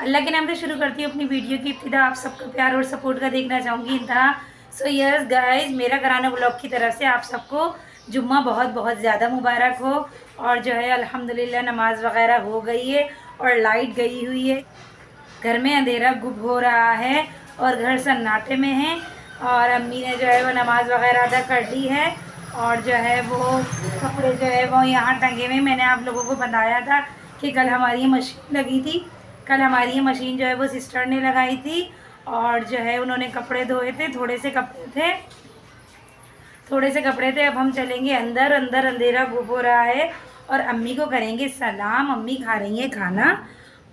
अल्लाह के नाम से शुरू करती हूँ अपनी वीडियो की इब्तिदा। आप सबका प्यार और सपोर्ट का देखना चाहूँगी इंतहा। सो यस गाइस, मेरा घराना ब्लॉग की तरफ से आप सबको जुम्मा बहुत बहुत ज़्यादा मुबारक हो। और जो है अल्हम्दुलिल्लाह नमाज वगैरह हो गई है और लाइट गई हुई है। घर में अंधेरा गुम हो रहा है और घर सन्नाटे में है। और अम्मी ने जो है वो नमाज़ वगैरह अदा कर ली है। और जो है वो कपड़े जो है वो यहाँ टंगे हुए। मैंने आप लोगों को बताया था कि कल हमारी ये मशीन लगी थी। कल हमारी ये मशीन जो है वो सिस्टर ने लगाई थी। और जो है उन्होंने कपड़े धोए थे, थोड़े से कपड़े थे। अब हम चलेंगे अंदर। अंदर अंधेरा गुम हो रहा है और अम्मी को करेंगे सलाम। अम्मी खा रही हैं खाना।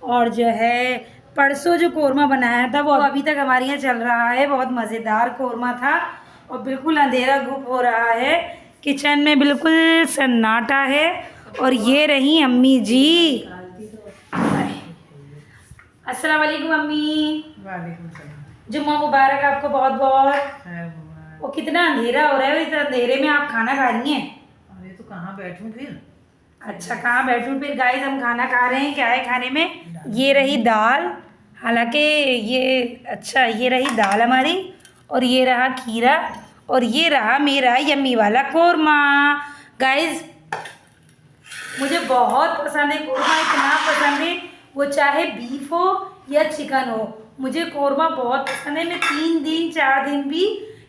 और जो है परसों जो कोरमा बनाया था वो अभी तक हमारे यहाँ चल रहा है। बहुत मज़ेदार कोरमा था और बिल्कुल अंधेरा गुम हो रहा है। किचन में बिल्कुल सन्नाटा है। और ये रही अम्मी जी। अस्सलाम वालेकुम अम्मी। वालेकुम सलाम। जुम्मा मुबारक आपको बहुत बहुत। है मुबारक। वो कितना अंधेरा हो रहा है, इस अंधेरे में आप खाना खा रही हैं? अरे तो कहाँ बैठूं फिर। अच्छा, कहाँ बैठूं फिर। गाइस हम खाना खा रहे हैं। क्या है खाने में? ये रही दाल। हालांकि ये रही दाल हमारी। और ये रहा खीरा। और ये रहा मेरा यम्मी वाला कोरमा। गाइस मुझे बहुत पसंद है कोरमा, इतना पसंद है वो चाहे बीफ हो या चिकन हो। मुझे कोरमा बहुत पसंद है। मैं 3 दिन 4 दिन भी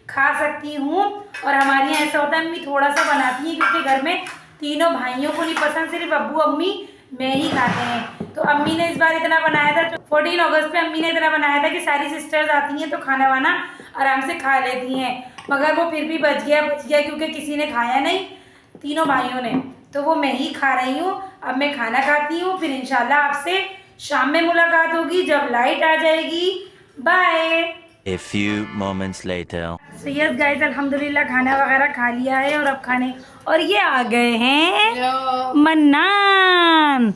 खा सकती हूँ। और हमारे यहाँ ऐसा होता है, अम्मी थोड़ा सा बनाती हैं क्योंकि घर में तीनों भाइयों को नहीं पसंद, सिर्फ अब्बू अम्मी मैं ही खाते हैं। तो अम्मी ने इस बार इतना बनाया था। 14 अगस्त पे अम्मी ने इतना बनाया था कि सारी सिस्टर्स आती हैं तो खाना वाना आराम से खा लेती हैं। मगर वो फिर भी बच गया क्योंकि किसी ने खाया नहीं, तीनों भाइयों ने। तो वो मैं ही खा रही हूँ। अब मैं खाना खाती हूँ, फिर इंशाल्लाह आपसे शाम में मुलाकात होगी जब लाइट आ जाएगी। Bye. A few moments later. So yes guys, अल्हम्दुलिल्लाह खाना वगैरह खा लिया है और अब खाने और ये आ गए हैं मन्नान।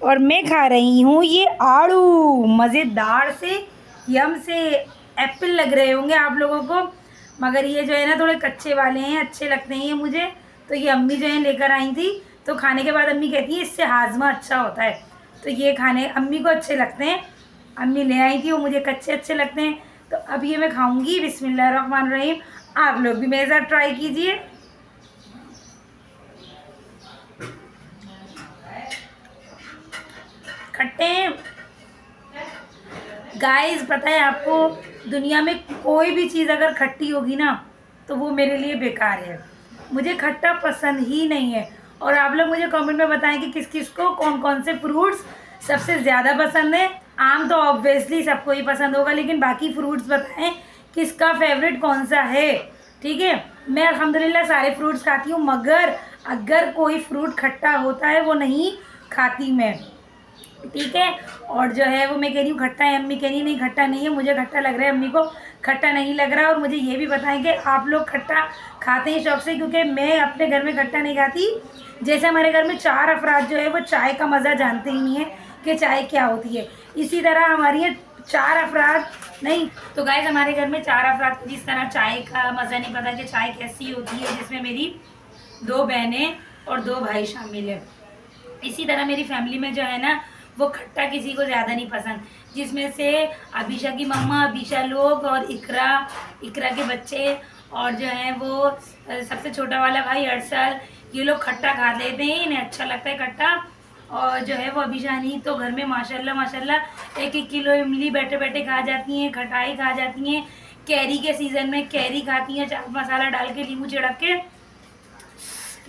और मैं खा रही हूँ ये आड़ू। मज़ेदार से यम से एप्पल लग रहे होंगे आप लोगों को, मगर ये जो है ना थोड़े कच्चे वाले हैं, अच्छे लगते हैं ये मुझे। तो ये अम्मी जो है लेकर आई थी, तो खाने के बाद अम्मी कहती है इससे हाजमा अच्छा होता है। तो ये खाने अम्मी को अच्छे लगते हैं, अम्मी ले आई थी, वो मुझे कच्चे अच्छे लगते हैं। तो अब ये मैं खाऊंगी। बिस्मिल्लाहिर्रहमानिर्रहीम। आप लोग भी मेरे साथ ट्राई कीजिए। खट्टे गाइस, पता है आपको, दुनिया में कोई भी चीज़ अगर खट्टी होगी ना तो वो मेरे लिए बेकार है। मुझे खट्टा पसंद ही नहीं है। और आप लोग मुझे कमेंट में बताएं कि किस किस को कौन कौन से फ्रूट्स सबसे ज़्यादा पसंद है। आम तो ऑब्वियसली सबको ही पसंद होगा, लेकिन बाकी फ्रूट्स बताएं किसका फेवरेट कौन सा है। ठीक है, मैं अल्हम्दुलिल्लाह सारे फ्रूट्स खाती हूँ, मगर अगर कोई फ्रूट खट्टा होता है वो नहीं खाती मैं। ठीक है, और जो है वो मैं कह रही हूँ खट्टा है, अम्मी कह रही नहीं खट्टा नहीं है, मुझे खट्टा लग रहा है, अम्मी को खट्टा नहीं लग रहा। और मुझे ये भी बताएं कि आप लोग खट्टा खाते हैं शौक से, क्योंकि मैं अपने घर में खट्टा नहीं खाती। जैसे हमारे घर में 4 अफराद जो है वो चाय का मज़ा जानते ही नहीं है कि चाय क्या होती है, इसी तरह हमारी ये 4 अफराद नहीं। तो गाइस हमारे घर में 4 अफराद को जिस तरह चाय का मज़ा नहीं पता कि चाय कैसी होती है, जिसमें मेरी 2 बहनें और 2 भाई शामिल है। इसी तरह मेरी फैमिली में जो है ना वो खट्टा किसी को ज़्यादा नहीं पसंद, जिसमें से अबीशा की मम्मा, अबीशा लोग और इकरा के बच्चे और जो है वो सबसे छोटा वाला भाई अरसल, ये लोग खट्टा खा लेते हैं, इन्हें अच्छा लगता है खट्टा। और जो है वो अबीशा नहीं तो घर में माशाल्लाह 1-1 किलो इमली बैठे बैठे खा जाती हैं, खटाई खा जाती हैं। कैरी के सीज़न में कैरी खाती हैं, चाट मसाला डाल के, नींबू छिड़क के।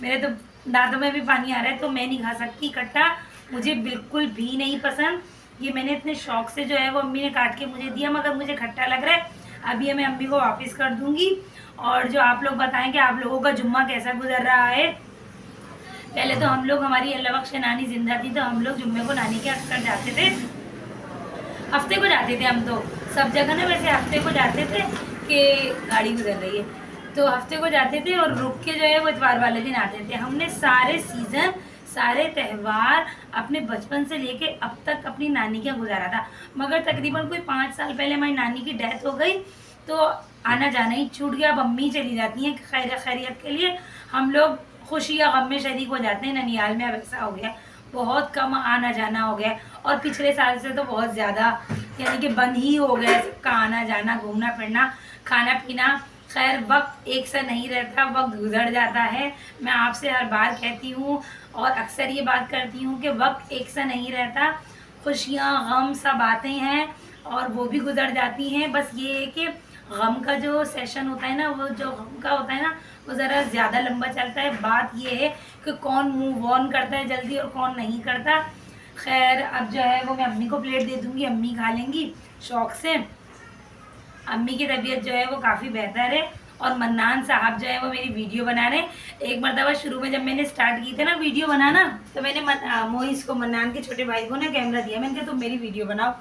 मेरे तो दांतों में भी पानी आ रहा है, तो मैं नहीं खा सकती खट्टा, मुझे बिल्कुल भी नहीं पसंद। ये मैंने इतने शौक से जो है वो अम्मी ने काट के मुझे दिया, मगर मुझे खट्टा लग रहा है। अभी ये मैं अम्मी को वापस कर दूंगी। और जो आप लोग बताएं कि आप लोगों का जुम्मा कैसा गुजर रहा है। पहले तो हम लोग, हमारी अल्लाह बख्शे नानी जिंदा थी तो हम लोग जुम्मे को नानी के अक्सर जाते थे, हफ्ते को जाते थे। हम तो सब जगह ना वैसे हफ्ते को जाते थे कि गाड़ी गुजर रही है, तो हफ्ते को जाते थे और रुक के जो है वो इतवार वाले दिन आते थे। हमने सारे सीज़न, सारे त्यौहार अपने बचपन से लेके अब तक अपनी नानी के गुजारा था। मगर तकरीबन कोई 5 साल पहले हमारी नानी की डेथ हो गई तो आना जाना ही छूट गया। अब अम्मी चली जाती हैं खैरियत के लिए, हम लोग खुशी या गम में शरीक हो जाते हैं। ननियाल में अब ऐसा हो गया, बहुत कम आना जाना हो गया और पिछले साल से तो बहुत ज़्यादा, यानी कि बंद ही हो गया सबका आना जाना, घूमना फिरना, खाना पीना। खैर वक्त एक सा नहीं रहता, वक्त गुजर जाता है। मैं आपसे हर बार कहती हूँ और अक्सर ये बात करती हूँ कि वक्त एक सा नहीं रहता, खुशियाँ गम सब आते हैं और वो भी गुजर जाती हैं। बस ये है कि गम का जो सेशन होता है ना, वो जो गम का होता है ना, वो ज़रा ज़्यादा लंबा चलता है। बात ये है कि कौन मूव ऑन करता है जल्दी और कौन नहीं करता। खैर अब जो है वो मैं अम्मी को प्लेट दे दूँगी, अम्मी खा लेंगी शौक़ से। अम्मी की तबीयत जो है वो काफ़ी बेहतर है और मन्नान साहब जो है वो मेरी वीडियो बना रहे हैं। एक मरतबा शुरू में जब मैंने स्टार्ट की थी ना वीडियो बनाना, तो मैंने मोइस को, मन्नान के छोटे भाई को ना कैमरा दिया, मैंने कहा तुम मेरी वीडियो बनाओ।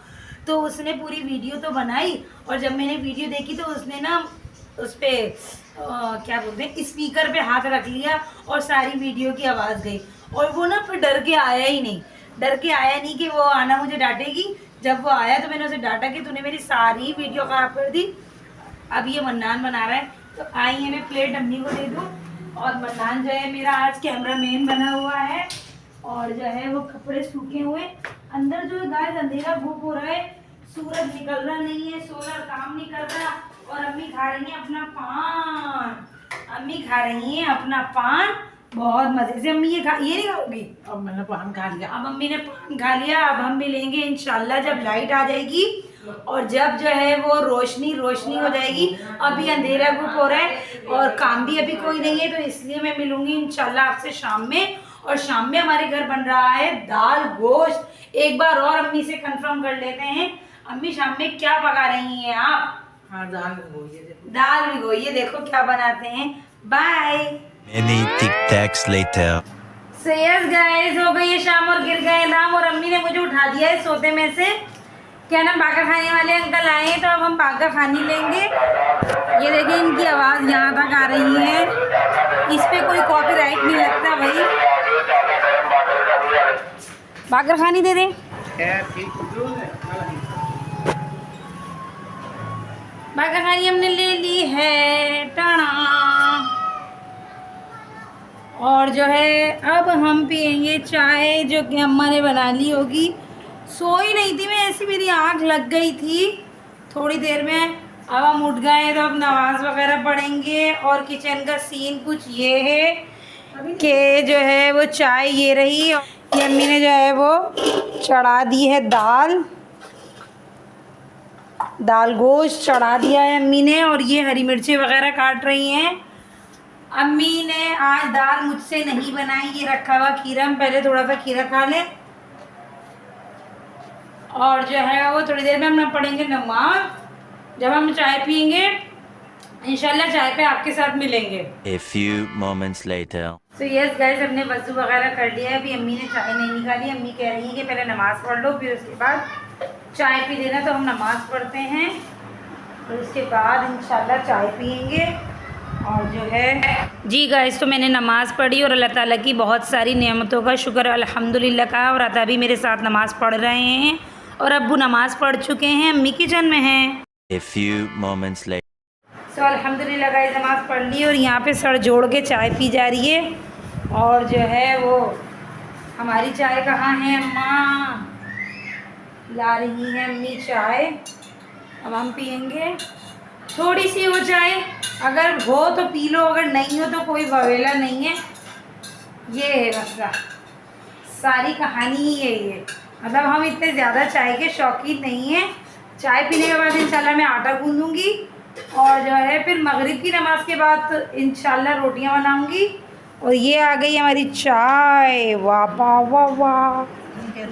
तो उसने पूरी वीडियो तो बनाई और जब मैंने वीडियो देखी तो उसने ना उस पर क्या बोलते हैं, स्पीकर पे हाथ रख लिया और सारी वीडियो की आवाज़ गई। और वो ना फिर डर के आया ही नहीं, डर के आया नहीं कि वो आना मुझे डांटेगी। जब वो आया तो मैंने उसे डांटा कि तूने मेरी सारी वीडियो ख़राब कर दी। अब ये मन्नान बना रहा है, तो आई है मैं प्लेट अम्मी को दे दूँ। और मन्नान जो है मेरा आज कैमरामैन बना हुआ है और जो है वो कपड़े सूखे हुए। अंदर जो है गाइस अंधेरा घूप हो रहा है, सूरज निकल रहा नहीं है, सोलर काम नहीं कर रहा। और अम्मी खा रही हैं अपना पान, अम्मी खा रही हैं अपना पान बहुत मज़े से। अम्मी ये नहीं खाओगी? अब मैंने पान खा लिया। अब अम्मी ने पान खा लिया, अब हम मिलेंगे इंशाल्लाह जब लाइट आ जाएगी और जब जो है वो रोशनी हो जाएगी। अभी अंधेरा गुप हो रहा है और काम भी अभी कोई नहीं है, तो इसलिए मैं मिलूंगी इंशाल्लाह आपसे शाम में। और शाम में हमारे घर बन रहा है दाल गोश्त। एक बार और अम्मी से कंफर्म कर लेते हैं, अम्मी शाम में क्या पका रही हैं आप? हाँ दाल भिगोइए, देखो दाल भिगोइए, देखो क्या बनाते हैं। Bye. Many tic tacs later. So yes guys, हो गई है शाम और गिर गए नाम और अम्मी ने मुझे उठा दिया है सोते में से। क्या ना बाका खाने वाले अंकल आए हैं, तो अब हम बाका खानी लेंगे। ये देखिए इनकी आवाज़ यहाँ तक आ रही है, इस पे कोई कॉपीराइट नहीं लगता भाई। बाका खानी दे दें, बाका खानी हमने ले ली है, टाणा। और जो है अब हम पियेंगे चाय, जो कि अम्मा ने बना ली होगी। सोई नहीं थी मैं, ऐसी मेरी आँख लग गई थी थोड़ी देर में। अब हम उठ गए तो अब नमाज वगैरह पढ़ेंगे। और किचन का सीन कुछ ये है कि जो है वो चाय ये रही, ये अम्मी ने जो है वो चढ़ा दी है दाल गोश्त चढ़ा दिया है अम्मी ने। और ये हरी मिर्ची वगैरह काट रही हैं अम्मी ने। आज दाल मुझसे नहीं बनाई, ये रखा हुआ खीरा, हम पहले थोड़ा सा खीरा खा लें और जो है वो थोड़ी देर में हम पढ़ेंगे नमाज। जब हम चाय पियेंगे इंशाल्लाह चाय पे आपके साथ मिलेंगे। A few moments later. तो यस गाइस, हमने वज़ू वगैरह कर लिया है। अभी अम्मी ने चाय नहीं निकाली, अम्मी कह रही है कि पहले नमाज़ पढ़ लो फिर उसके बाद चाय पी लेना। तो हम नमाज़ पढ़ते हैं और उसके बाद इंशाल्लाह चाय पियेंगे। और जो है जी गाइस, तो मैंने नमाज़ पढ़ी और अल्लाह ताला की बहुत सारी नेमतों का शुक्र अल्हम्दुलिल्लाह कहा। और अता भी मेरे साथ नमाज़ पढ़ रहे हैं और अब्बू नमाज़ पढ़ चुके हैं, अम्मी किचन में हैं। A few moments later. तो अल्हम्दुलिल्लाह गाइस नमाज़ पढ़ ली और यहाँ पे सर जोड़ के चाय पी जा रही है। और जो है वो हमारी चाय कहाँ है, अम्मा ला रही हैं अम्मी चाय। अब हम पियेंगे थोड़ी सी हो चाय, अगर हो तो पी लो, अगर नहीं हो तो कोई बवेला नहीं है। ये है मसला, सारी कहानी ही है ये। मतलब हम इतने ज़्यादा चाय के शौकीन नहीं हैं। चाय पीने के बाद इंशाल्लाह मैं आटा गूँधूँगी और जो है फिर मगरिब की नमाज़ के बाद इंशाल्लाह रोटियां बनाऊँगी। और ये आ गई हमारी चाय, वाह वाह वाह वाह।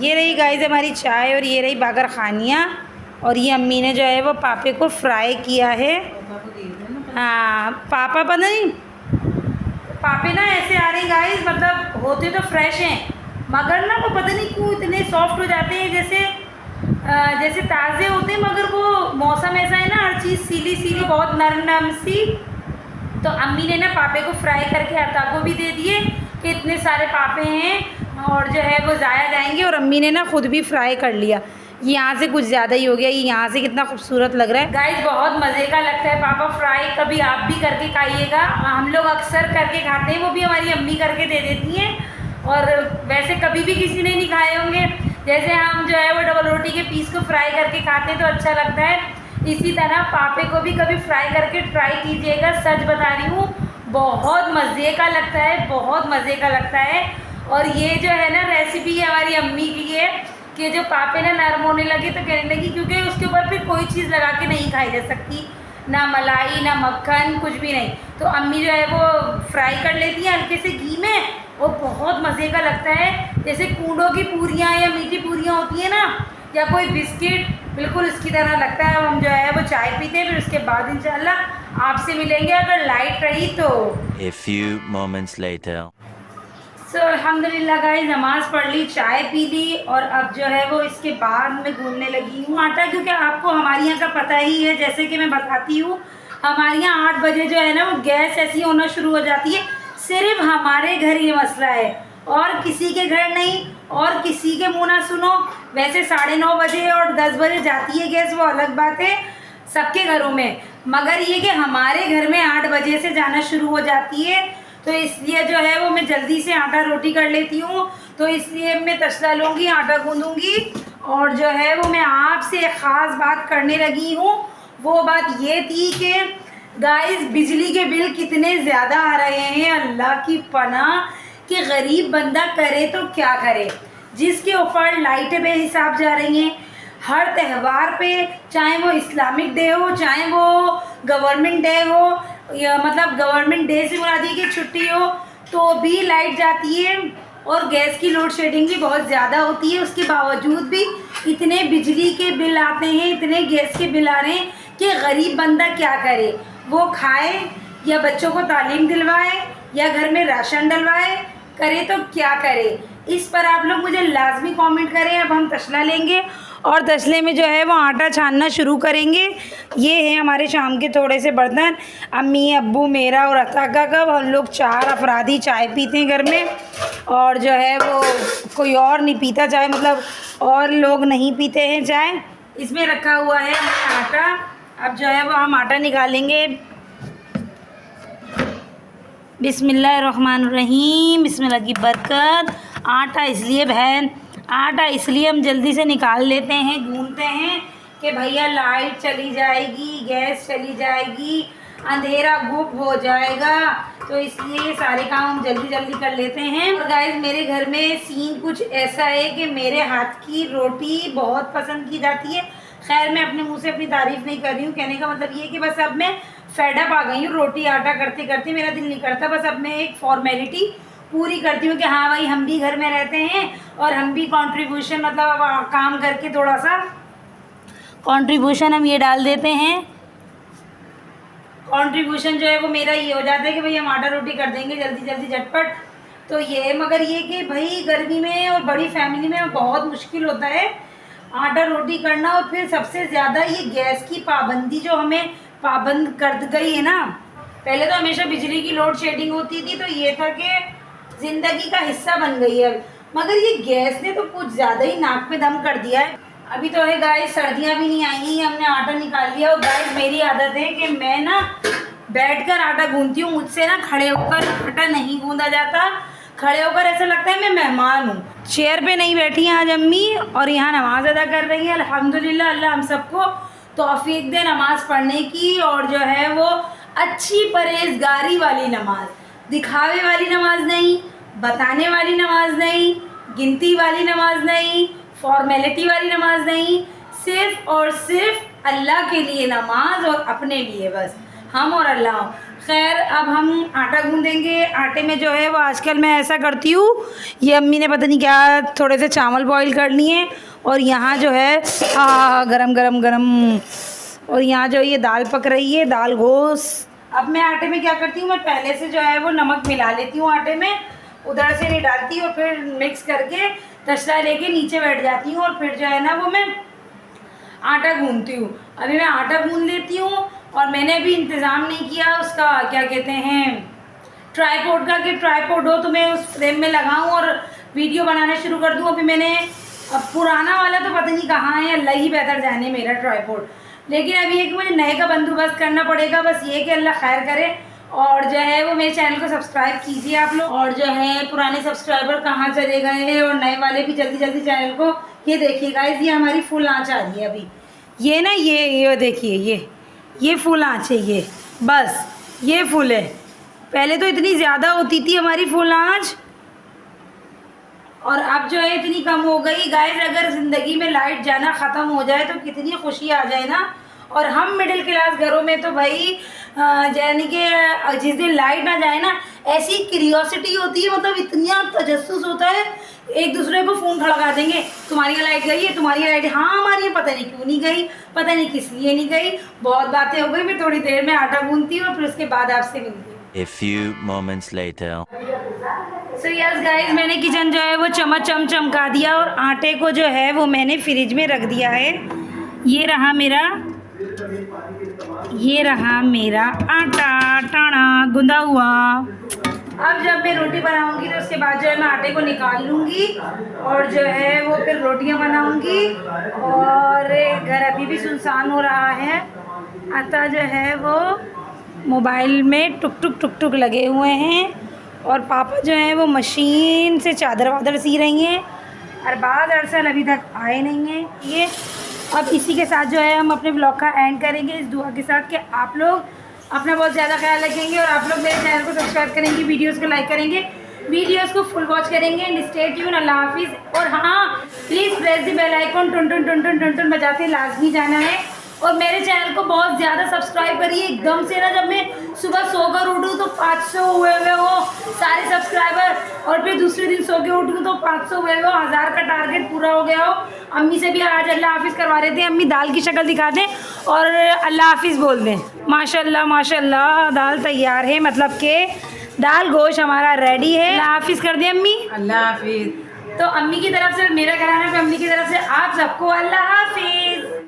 ये रही गाइस हमारी चाय और ये रही बागर खानियाँ। और ये अम्मी ने जो है वो पापे को फ्राई किया है। हाँ पापा पता नहीं, पापे ना ऐसे आ रहे गाइस, मतलब होते तो फ्रेश हैं मगर ना वो पता नहीं क्यों इतने सॉफ्ट हो जाते हैं, जैसे ताज़े होते हैं, मगर वो मौसम ऐसा है ना, हर चीज़ सीली सीली बहुत नरम सी। तो अम्मी ने ना पापे को फ्राई करके अता को भी दे दिए कि इतने सारे पापे हैं और जो है वो ज़ाया जाएंगे। और अम्मी ने ना ख़ुद भी फ्राई कर लिया। ये यहाँ से कुछ ज़्यादा ही हो गया, ये यहाँ से कितना खूबसूरत लग रहा है गाइस, बहुत मज़े का लगता है पापा फ्राई। कभी आप भी करके खाइएगा, हम लोग अक्सर करके खाते हैं, वो भी हमारी अम्मी करके दे देती हैं। और वैसे कभी भी किसी ने नहीं खाए होंगे। जैसे हम जो है वो डबल रोटी के पीस को फ्राई करके खाते हैं तो अच्छा लगता है, इसी तरह पापे को भी कभी फ्राई करके ट्राई कीजिएगा। सच बता रही हूँ, बहुत मज़े का लगता है, बहुत मज़े का लगता है। और ये जो है ना रेसिपी हमारी अम्मी की है कि जो पापे ना नरम होने लगे तो कहने लगी, क्योंकि उसके ऊपर फिर कोई चीज़ लगा के नहीं खाई जा सकती, ना मलाई ना मक्खन, कुछ भी नहीं। तो अम्मी जो है वो फ्राई कर लेती है हल्के से घी में, और बहुत मज़े का लगता है। जैसे कूडों की पूरियाँ या मीठी पूरियाँ होती है ना, या कोई बिस्किट, बिल्कुल इसकी तरह लगता है। अब हम जो है वो चाय पीते हैं, फिर उसके बाद इंशाल्लाह आपसे मिलेंगे अगर लाइट रही तो। A few moments later. सो अल्हम्दुलिल्लाह गाइस, नमाज़ पढ़ ली, चाय पी ली, और अब जो है वो इसके बाद मैं गूंदने लगी हूँ आटा। क्योंकि आपको हमारे यहाँ का पता ही है, जैसे कि मैं बताती हूँ, हमारे यहाँ 8 बजे जो है ना वो गैस ऐसी होना शुरू हो जाती है। सिर्फ हमारे घर ये मसला है, और किसी के घर नहीं, और किसी के मुँह ना सुनो। वैसे 9:30 बजे और 10 बजे जाती है गैस, वो अलग बात है सबके घरों में, मगर ये कि हमारे घर में 8 बजे से जाना शुरू हो जाती है। तो इसलिए जो है वो मैं जल्दी से आटा रोटी कर लेती हूँ। तो इसलिए मैं तसला लूँगी, आटा गूँधूँगी, और जो है वो मैं आपसे एक ख़ास बात करने लगी हूँ। वो बात ये थी कि गाइस, बिजली के बिल कितने ज़्यादा आ रहे हैं, अल्लाह की पनाह, कि गरीब बंदा करे तो क्या करे। जिसके ऊपर लाइटें बेहिसाब जा रही हैं हर त्यौहार पे, चाहे वो इस्लामिक डे हो, चाहे वो गवर्नमेंट डे हो, या मतलब गवर्नमेंट डे से मुराद की छुट्टी हो, तो भी लाइट जाती है। और गैस की लोड शेडिंग भी बहुत ज़्यादा होती है। उसके बावजूद भी इतने बिजली के बिल आते हैं, इतने गैस के बिल आ रहे हैं कि गरीब बंदा क्या करे। वो खाए या बच्चों को तालीम दिलवाए या घर में राशन डलवाए, करे तो क्या करे। इस पर आप लोग मुझे लाजमी कमेंट करें। अब हम तसला लेंगे और तसले में जो है वो आटा छानना शुरू करेंगे। ये हैं हमारे शाम के थोड़े से बर्तन। अम्मी, अब्बू, मेरा और अताका का, हम लोग 4 अफरादी चाय पीते हैं घर में, और जो है वो कोई और नहीं पीता चाय, मतलब और लोग नहीं पीते हैं चाय। इसमें रखा हुआ है आटा। अब जो है वो हम आटा निकालेंगे। बिस्मिल्लाहिर्रहमानिर्रहीम, बिस्मिल्लाह की बरकत। आटा इसलिए हम जल्दी से निकाल लेते हैं, गूंथते हैं कि भैया लाइट चली जाएगी, गैस चली जाएगी, अंधेरा गुप हो जाएगा, तो इसलिए ये सारे काम हम जल्दी जल्दी कर लेते हैं। और गाइस, मेरे घर में सीन कुछ ऐसा है कि मेरे हाथ की रोटी बहुत पसंद की जाती है। खैर, मैं अपने मुंह से अपनी तारीफ़ नहीं कर रही हूँ, कहने का मतलब ये कि बस अब मैं फेडअप आ गई हूँ रोटी आटा करते करते। मेरा दिल नहीं करता, बस अब मैं एक फॉर्मेलिटी पूरी करती हूँ कि हाँ भाई, हम भी घर में रहते हैं और हम भी कंट्रीब्यूशन, मतलब काम करके थोड़ा सा कंट्रीब्यूशन हम ये डाल देते हैं। कंट्रीब्यूशन जो है वो मेरा ये हो जाता है कि भाई हम आटा रोटी कर देंगे जल्दी जल्दी झटपट। तो ये, मगर ये कि भाई गर्मी में और बड़ी फैमिली में बहुत मुश्किल होता है आटा रोटी करना। और फिर सबसे ज़्यादा ये गैस की पाबंदी जो हमें पाबंद कर गई है ना। पहले तो हमेशा बिजली की लोड शेडिंग होती थी, तो ये था कि ज़िंदगी का हिस्सा बन गई है, मगर ये गैस ने तो कुछ ज़्यादा ही नाक में दम कर दिया है। अभी तो है गाइस, सर्दियाँ भी नहीं आई, हमने आटा निकाल लिया। और गाइस, मेरी आदत है कि मैं ना बैठकर आटा गूंथती हूँ, मुझसे ना खड़े होकर आटा नहीं गूंदा जाता। खड़े होकर ऐसा लगता है मैं मेहमान हूँ। चेयर पे नहीं बैठी हैं आज अम्मी, और यहाँ नमाज़ अदा कर रही हैं। अल्हम्दुलिल्लाह, अल्लाह हम सबको तौफीक दे नमाज़ पढ़ने की, और जो है वो अच्छी परहेज़गारी वाली नमाज, दिखावे वाली नमाज नहीं, बताने वाली नमाज नहीं, गिनती वाली नमाज नहीं, फॉर्मेलिटी वाली नमाज नहीं, सिर्फ़ और सिर्फ अल्लाह के लिए नमाज, और अपने लिए बस, हम और अल्लाह। खैर, अब हम आटा गूंदेंगे। आटे में जो है वो आजकल मैं ऐसा करती हूँ, ये अम्मी ने पता नहीं क्या थोड़े से चावल बॉईल कर लिए, और यहाँ जो है गरम गरम गरम, और यहाँ जो ये दाल पक रही है, दाल गोश। अब मैं आटे में क्या करती हूँ, मैं पहले से जो है वो नमक मिला लेती हूँ आटे में, उधर से नहीं डालती, और फिर मिक्स करके तसला लेके नीचे बैठ जाती हूँ, और फिर जो है ना वो मैं आटा गूंथती हूँ। अभी मैं आटा गूंथ लेती हूँ, और मैंने अभी इंतज़ाम नहीं किया उसका, क्या कहते हैं, ट्राईपोड का, कि ट्राईपोड हो तो मैं उस फ्रेम में लगाऊँ और वीडियो बनाना शुरू कर दूँ। अभी मैंने, अब पुराना वाला तो पता नहीं कहाँ है, अल्लाह ही बेहतर जाने मेरा ट्राईपोड। लेकिन अभी ये कि मुझे नए का बंदोबस्त करना पड़ेगा। बस ये कि अल्लाह खैर करे। और जो है वो मेरे चैनल को सब्सक्राइब कीजिए आप लोग। और जो है पुराने सब्सक्राइबर कहाँ चले गए हैं और नए वाले भी जल्दी जल्दी चैनल को ये देखिए गाइस, ये हमारी फुल आँच आ रही है अभी। ये ना ये देखिए ये फुल आँच है, ये बस ये फुल है। पहले तो इतनी ज़्यादा होती थी हमारी फुल आँच और अब जो है इतनी कम हो गई। गाइस अगर ज़िंदगी में लाइट जाना ख़त्म हो जाए तो कितनी खुशी आ जाए ना। और हम मिडिल क्लास घरों में तो भाई यानी कि जिस दिन लाइट ना जाए ना ऐसी क्यूरियोसिटी होती है, मतलब इतना तजस्सुस होता है, एक दूसरे को फ़ोन खड़का देंगे, तुम्हारी यहाँ लाइट गई है, तुम्हारी यहाँ लाइट, हाँ हमारी यहाँ पता नहीं क्यों नहीं गई, पता नहीं किस लिए नहीं गई। बहुत बातें हो गई, मैं थोड़ी देर में आटा गूंथती हूँ और फिर उसके बाद आपसे मिलती हूँ। A few moments later. So yes guys, मैंने किचन जो है वो चमका दिया और आटे को जो है वो मैंने फ्रिज में रख दिया है। ये रहा मेरा आटा टाना गुंदा हुआ। अब जब मैं रोटी बनाऊंगी तो उसके बाद जो है मैं आटे को निकाल लूँगी और जो है वो फिर रोटियां बनाऊंगी। और घर अभी भी सुनसान हो रहा है, अतः जो है वो मोबाइल में टुक टुक लगे हुए हैं और पापा जो हैं वो मशीन से चादर वादर सी रही हैं और बाद अरसल अभी तक आए नहीं हैं। ये अब इसी के साथ जो है हम अपने ब्लॉग का एंड करेंगे इस दुआ के साथ कि आप लोग अपना बहुत ज़्यादा ख्याल रखेंगे और आप लोग मेरे चैनल को सब्सक्राइब करेंगे, वीडियोस को लाइक करेंगे, वीडियोस को फुल वॉच करेंगे। And stay tune. अल्लाह हाफिज़। और हाँ, please press the bell icon, टुन बजाते लाजमी जाना है। और मेरे चैनल को बहुत ज़्यादा सब्सक्राइब करिए। एकदम से ना जब मैं सुबह सोकर उठूँ तो 500 हुए हो सारे सब्सक्राइबर और फिर दूसरे दिन सो के उठूँ तो 500 हुए हो, 1000 का टारगेट पूरा हो गया हो। अम्मी से भी आज अल्लाह हाफिज़ करवा रहे थे, अम्मी दाल की शक्ल दिखा दें और अल्लाह हाफिज़ बोल दें। माशाल्लाह माशाल्लाह दाल तैयार है, मतलब कि दाल गोश्त हमारा रेडी है। अल्लाह हाफिज़ कर दें अम्मी। अल्लाह हाफिज। तो अम्मी की तरफ से मेरा कराना, फिर अम्मी की तरफ से आप सबको अल्लाह हाफिज़।